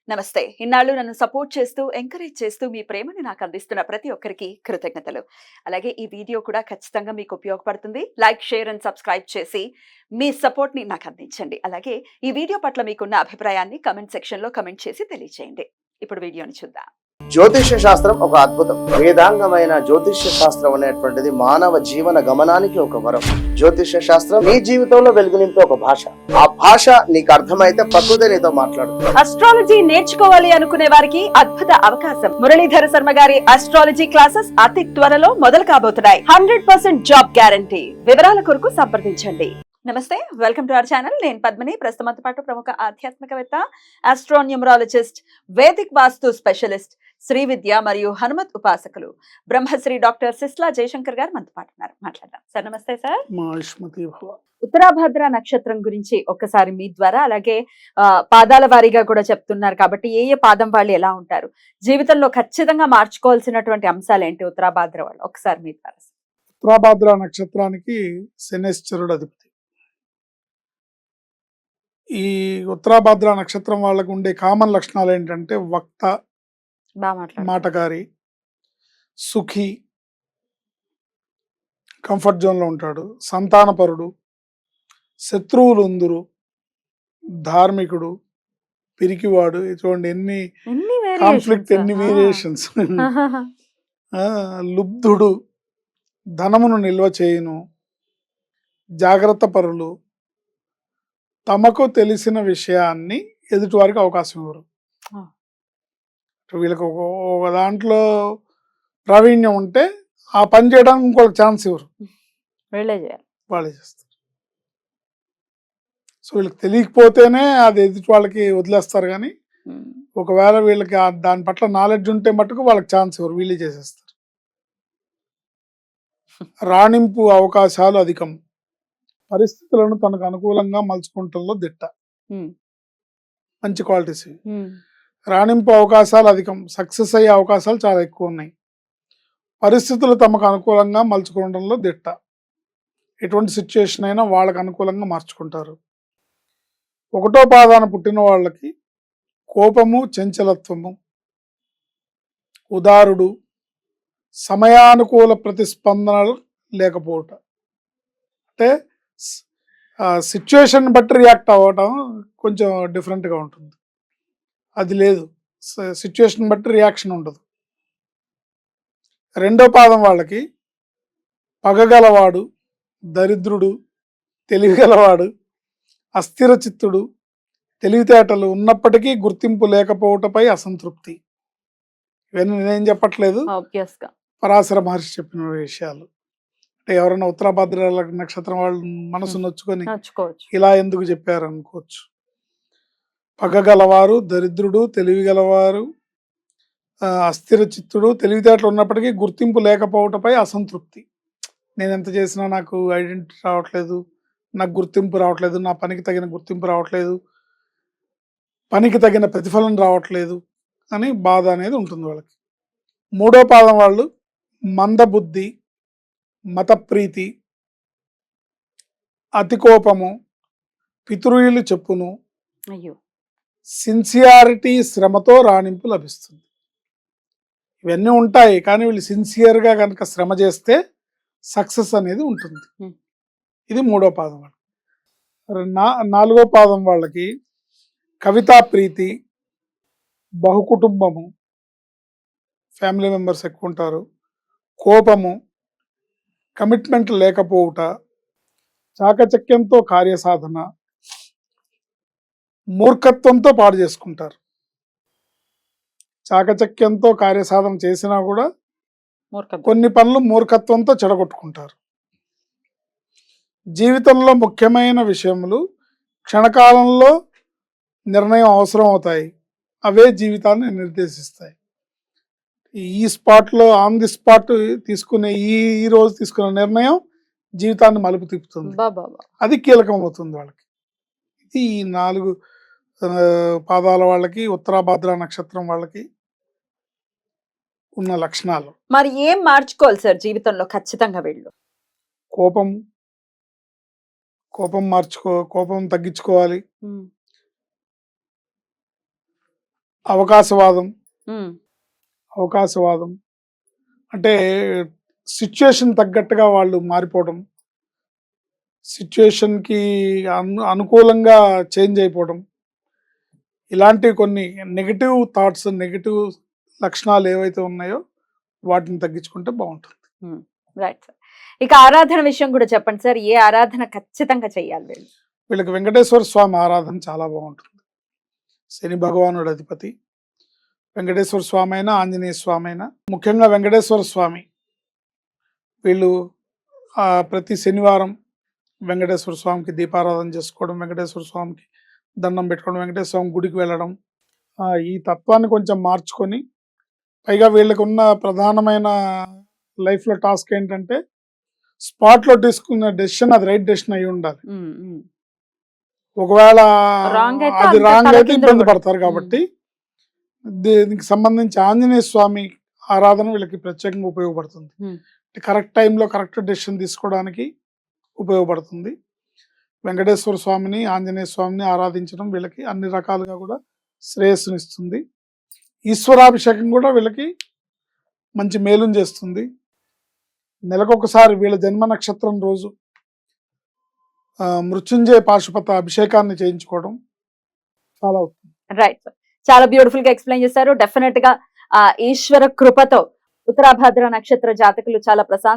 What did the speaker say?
నమస్తే. ఇన్నాళ్ళు నన్ను సపోర్ట్ చేస్తూ, ఎంకరేజ్ చేస్తూ మీ ప్రేమని నాకు అందిస్తున్న ప్రతి ఒక్కరికి కృతజ్ఞతలు. అలాగే ఈ వీడియో కూడా ఖచ్చితంగా మీకు ఉపయోగపడుతుంది. లైక్, షేర్ అండ్ సబ్స్క్రైబ్ చేసి మీ సపోర్ట్‌ని నాకు అందించండి. అలాగే ఈ వీడియో పట్ల మీకున్న అభిప్రాయాన్ని కామెంట్ సెక్షన్‌లో కామెంట్ చేసి తెలియజేయండి. ఇప్పుడు వీడియోని చూద్దాం. జ్యోతిష్య శాస్త్రం ఒక అద్భుతం. వేదాంగమైన జ్యోతిష్య శాస్త్రం అనేటువంటిది మానవ జీవన గమనానికి ఒక వరం. జ్యోతిష్య శాస్త్రం నీ జీవితంలో వెలుగునింపే ఒక భాష. ఆ భాష నీకు అర్థమైతే ప్రకృతి నీతో మాట్లాడుతుంది. అస్ట్రాలజీ నేర్చుకోవాలి అనుకునే వారికి అద్భుత అవకాశం. మురళీధర శర్మ గారి అస్ట్రాలజీ క్లాసెస్ అతి త్వరలో మొదలు కాబోతున్నాయి. 100% జాబ్ గ్యారంటీ. వివరాల కొరకు సంప్రదించండి. నమస్తే, వెల్కమ్ టు అవర్ ఛానల్. నేను పద్మిని. ప్రస్తుతంతో పాటు ప్రముఖ ఆధ్యాత్మికవేత్త, ఆస్ట్రోన్యూమరాలజిస్ట్, వేదిక్ వాస్తు స్పెషలిస్ట్, శ్రీ విద్య మరియు హనుమత్ ఉపాసకులు బ్రహ్మశ్రీ డాక్టర్ సిస్లా జయశంకర్ గారు మనతో పాటు ఉన్నారు. మాట్లాడదాం సార్. నమస్తే సార్. ఉత్తరాభద్ర నక్షత్రం గురించి ఒక్కసారి మీ ద్వారా, అలాగే పాదాల వారీగా కూడా చెప్తున్నారు కాబట్టి ఏ ఏ పాదం వాళ్ళు ఎలా ఉంటారు, జీవితంలో ఖచ్చితంగా మార్చుకోవాల్సినటువంటి అంశాలు ఏంటి ఉత్తరాభద్ర వాళ్ళు, ఒకసారి మీ ద్వారా. ఉత్తరాభద్ర నక్షత్రానికి శనేశ్వరుడు అధిపతి. ఈ ఉత్తరాభద్ర నక్షత్రం వాళ్ళకు ఉండే కామన్ లక్షణాలు ఏంటంటే వక్త, మాటకారి, సుఖి, కంఫర్ట్ జోన్లో ఉంటాడు, సంతానపరుడు, శత్రువులు ఉందురు, ధార్మికుడు, పిరికివాడు. చూడండి ఎన్ని కాన్ఫ్లిక్ట్, ఎన్ని వేరియేషన్స్. లుబ్ధుడు, ధనమును నిల్వ చేయును, జాగ్రత్త పరులు, తమకు తెలిసిన విషయాన్ని ఎదుటివారికి అవకాశం ఇవ్వరు. వీళ్ళకి ఒక దాంట్లో ప్రావీణ్యం ఉంటే ఆ పని చేయడానికి ఇంకొక ఛాన్స్ ఇవ్వరు, వాళ్ళే చేస్తారు. సో వీళ్ళకి తెలియకపోతేనే అది ఎదుటి వాళ్ళకి వదిలేస్తారు. కానీ ఒకవేళ వీళ్ళకి దాని పట్ల నాలెడ్జ్ ఉంటే మటుకు వాళ్ళకి ఛాన్స్ ఇవ్వరు, వీళ్ళే చేసేస్తారు. రాణింపు అవకాశాలు అధికం. పరిస్థితులను తనకు అనుకూలంగా మలుచుకుంటంలో దిట్ట. మంచి క్వాలిటీస్. రాణింపు అవకాశాలు అధికం. సక్సెస్ అయ్యే అవకాశాలు చాలా ఎక్కువ ఉన్నాయి. పరిస్థితులు తమకు అనుకూలంగా మలుచుకోవడంలో దిట్ట. ఎటువంటి సిచ్యుయేషన్ అయినా వాళ్ళకు అనుకూలంగా మార్చుకుంటారు. ఒకటో పాదాన పుట్టిన వాళ్ళకి కోపము, చంచలత్వము, ఉదారుడు, సమయానుకూల ప్రతిస్పందనలు లేకపోవట. అంటే సిచ్యుయేషన్ బట్టి రియాక్ట్ అవ్వటం కొంచెం డిఫరెంట్గా ఉంటుంది. అది లేదు, సిచ్యుయేషన్ బట్టి రియాక్షన్ ఉండదు. రెండో పాదం వాళ్ళకి పగగలవాడు, దరిద్రుడు, తెలివిగలవాడు, అస్థిర చిత్తుడు, తెలివితేటలు ఉన్నప్పటికీ గుర్తింపు లేకపోవటపై అసంతృప్తి. ఇవన్నీ నేనేం చెప్పట్లేదు, పరాశర మహర్షి చెప్పిన విషయాలు. అంటే ఎవరైనా ఉత్తరాభద్ర నక్షత్రం వాళ్ళు మనసు నొచ్చుకొని ఇలా ఎందుకు చెప్పారు అనుకోవచ్చు. పగగలవారు, దరిద్రుడు, తెలివిగలవారు, అస్థిర చిత్తుడు, తెలివితేటలు ఉన్నప్పటికీ గుర్తింపు లేకపోవటపై అసంతృప్తి. నేను ఎంత చేసినా నాకు ఐడెంటిటీ రావట్లేదు, నాకు గుర్తింపు రావట్లేదు, నా పనికి తగిన గుర్తింపు రావట్లేదు, పనికి తగిన ప్రతిఫలం రావట్లేదు అని బాధ అనేది ఉంటుంది వాళ్ళకి. మూడో పాదం వాళ్ళు మందబుద్ధి, మతప్రీతి, అతి కోపము, పితృయులు చెప్పును, సిన్సియారిటీ, శ్రమతో రాణింపు లభిస్తుంది. ఇవన్నీ ఉంటాయి, కానీ వీళ్ళు సిన్సియర్గా కనుక శ్రమ చేస్తే సక్సెస్ అనేది ఉంటుంది. ఇది మూడో పాదం వాళ్ళకి. నాలుగో పాదం వాళ్ళకి కవితా ప్రీతి, బహుకుటుంబము, ఫ్యామిలీ మెంబర్స్ ఎక్కువ ఉంటారు, కోపము, కమిట్మెంట్ లేకపోవుట, చాకచక్యంతో కార్యసాధన, మూర్ఖత్వంతో పాడు చేసుకుంటారు. చాకచక్యంతో కార్యసాధన చేసినా కూడా కొన్ని పనులు మూర్ఖత్వంతో చెడగొట్టుకుంటారు. జీవితంలో ముఖ్యమైన విషయములు క్షణకాలంలో నిర్ణయం అవసరం అవుతాయి, అవే జీవితాన్ని నిర్దేశిస్తాయి. ఈ స్పాట్లో, ఆన్ ది స్పాట్ తీసుకునే ఈ రోజు తీసుకునే నిర్ణయం జీవితాన్ని మలుపు తిప్పుతుంది, అది కీలకం అవుతుంది వాళ్ళకి. ఇది ఈ 4 పాదాల వాళ్ళకి, ఉత్తరాభద్ర నక్షత్రం వాళ్ళకి ఉన్న లక్షణాలు. మరి ఏం మార్చుకోవాలి సార్ జీవితంలో ఖచ్చితంగా వీళ్ళు? కోపం తగ్గించుకోవాలి. అవకాశవాదం ఉమ్, అవకాశవాదం అంటే సిచ్యుయేషన్ తగ్గట్టుగా వాళ్ళు మారిపోవడం, సిచ్యుయేషన్కి అనుకూలంగా చేంజ్ అయిపోవడం, ఇలాంటి కొన్ని నెగిటివ్ థాట్స్, నెగిటివ్ లక్షణాలు ఏవైతే ఉన్నాయో వాటిని తగ్గించుకుంటే బాగుంటుంది. Right sir. ఇక ఆరాధన విషయం కూడా చెప్పండి సార్. ఏ ఆరాధన ఖచ్చితంగా చెయ్యాలి వీళ్ళు? వీళ్ళకి వెంకటేశ్వర స్వామి ఆరాధన చాలా బాగుంటుంది. శని భగవానుడు అధిపతి. వెంకటేశ్వర స్వామి అయినా ఆంజనేయ స్వామి అయినా, ముఖ్యంగా వెంకటేశ్వర స్వామి వీళ్ళు ప్రతి శనివారం వెంకటేశ్వర స్వామికి దీపారాధన చేసుకోవడం, వెంకటేశ్వర స్వామికి దండం పెట్టుకోవడం, వెంకటేశ్వర స్వామి గుడికి వెళ్ళడం, ఈ తత్వాన్ని కొంచెం మార్చుకొని, పైగా వీళ్ళకి ఉన్న ప్రధానమైన లైఫ్లో టాస్క్ ఏంటంటే స్పాట్లో తీసుకున్న డెసిషన్ అది రైట్ డెసిషన్ అయి ఉండాలి. ఉమ్, ఉమ్. ఒకవేళ Wrong అయితే అది అంత రాంగ్ అయితే తలకిందులు ఇబ్బంది పడు- పడతారు. కాబట్టి దీనికి సంబంధించి ఆంజనేయ స్వామి ఆరాధన వీళ్ళకి ప్రత్యేకంగా ఉపయోగపడుతుంది. Hmm. కరెక్ట్ టైంలో కరెక్ట్ డెసిషన్ తీసుకోవడానికి ఉపయోగపడుతుంది. వెంకటేశ్వర స్వామిని, ఆంజనేయ స్వామిని ఆరాధించడం వీళ్ళకి అన్ని రకాలుగా కూడా శ్రేయస్సునిస్తుంది. ఈశ్వరాభిషేకం కూడా వీళ్ళకి మంచి మేలుని చేస్తుంది. నెలకొకసారి వీళ్ళ జన్మ నక్షత్రం రోజు మృత్యుంజయ పాశుపత అభిషేకాన్ని చేయించుకోవడం చాలా ఉత్తమం. Right sir. చాలా బ్యూటిఫుల్ గా ఎక్స్ప్లెయిన్ చేశారు. డెఫినెట్ గా ఈశ్వర కృపతో ఉత్తరాభాద్ర నక్షత్ర జాతకులు చాలా ప్రశాంత